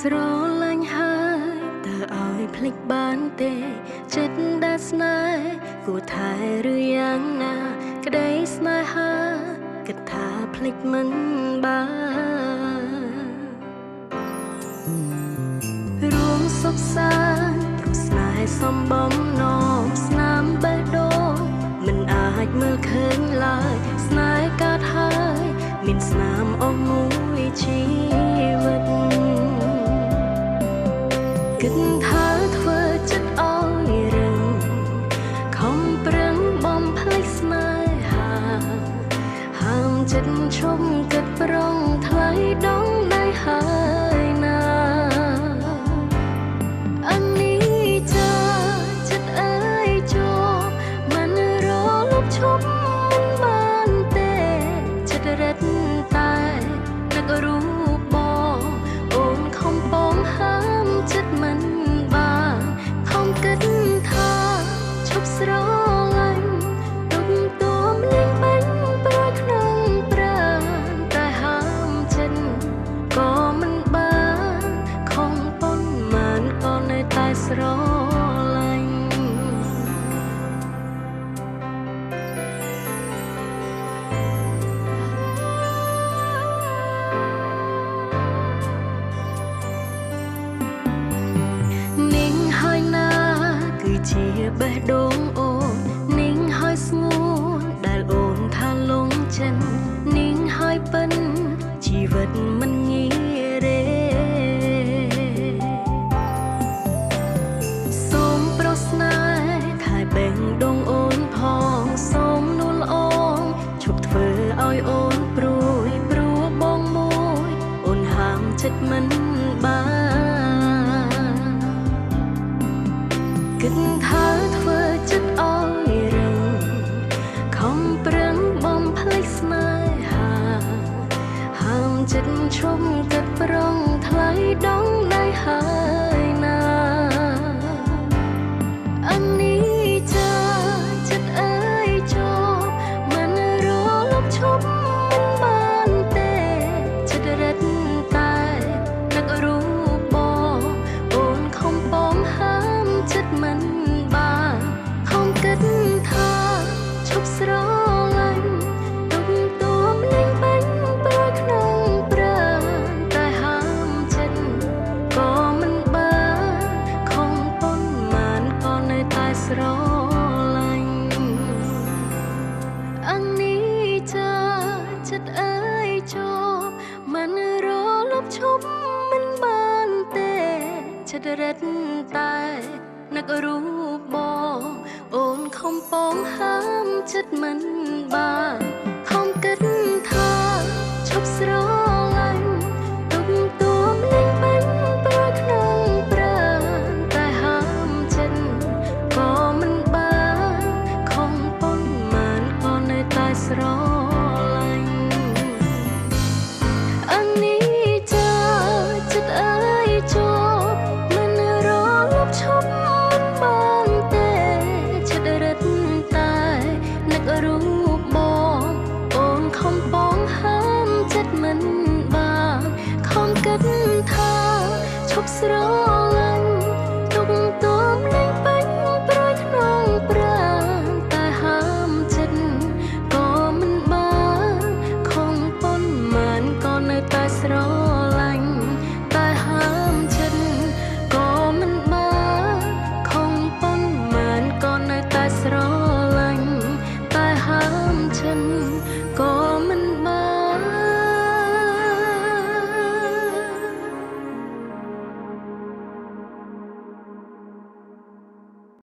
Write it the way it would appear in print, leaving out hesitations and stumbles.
ស្រឡាញ់ហើយតើឲ្យភ្លេចបានទេចិត្តដែលស្នេហ៍គួរថែឬយ៉ាងណាក្តីស្នេហាគិតថាភ្លេចមិនបានរួមសុខសាន្តព្រោះស្នេហ៍សំបំណងស្នាមបេះដូងមិនអាចមើលឃើញឡើយស្នេហ៍កើតហើយមានស្នាមអស់មួយជីវិតគិតថាធ្វើចិត្តឲ្យរឹងខំប្រឹងបំភ្លេចស្នេហាហាមចិត្តឈប់គិតប្រងថ្លៃដងដៃហើយណាអនីចាចិត្តអើយជាប់មិនរលប់ឈប់មិនបានទេចិត្តរឹតតែនឹករូបបងអូនខំបងហាមចិត្តមិនបានខំគិតថាឈប់ស្រឡាញ់ទុំទួមលេងបាញ់ប្រយក្នុងប្រាណតែហាមចិត្តក៏មិនបានខំប៉ុន្មានក៏នៅតែស្រឡាញ់នាងហើយណាគឺជាបេះដូងអូននាងហើយស្ងួនដែលអូនថាលងចិននាងហើយពិនជីវិតមិនងាយរេសូមប្រស្នេហ៍ថែបេងដងអូនផងសូមនួលអូនឈប់ធ្វើឲ្យអូនព្រួយព្រោះបងមួយអូនហាមចិត្តមិនបានគិតថាធ្វើចិត្តឲ្យរឹងខំប្រឹងបំភ្លេចស្នេហាហាមចិត្តឈប់គិតប្រងថ្លៃដងដៃហើយណាអនីចាចិត្តអើយជាប់មិនរលប់ឈប់មិនបានទេចិត្តរឹតតែនឹករូបបងអូនខំបងហាមចិត្តមិនបានខំគិតថាឈប់ស្រឡាញ់ទុំទួមលេងបាញ់ប្រយក្នុងប្រាណតែហាមចិត្តក៏មិនបានខំប៉ុន្មានក៏នៅតែស្រឡាញ់អនីចាចិត្តអើយជាប់មិនរលប់ឈប់មិនបានទេចិត្តរឹតតែនឹករូបបងអូនខំបងហាមចិត្តមិនបានខំគិតថាឈប់ស្រឡាញ់ទុំទួមលេងបាញ់ប្រយក្នុងប្រាណតែហាមចិត្តក៏មិនបានខំប៉ុន្មានក៏នៅតែស្រឡាញ់អនីចាចិត្តអើយជាប់មិនរលប់ឈប់មិនបានទេចិត្តរឹតតែនឹករូបបងអូនខំបងហាមចិត្តមិនបានខំគិតថាឈប់ស្រឡាញ់ទុំទួមលេងបាញ់ប្រយក្នុងប្រាណតែហាមចិត្តក៏មិនបានខំប៉ុន្មានក៏នៅតែស្រឡាញ់តែហាមចិត្តក៏មិនបានខំប៉ុន្មានក៏នៅតែស្រឡាញ់តែហាមចិត្តក៏មិន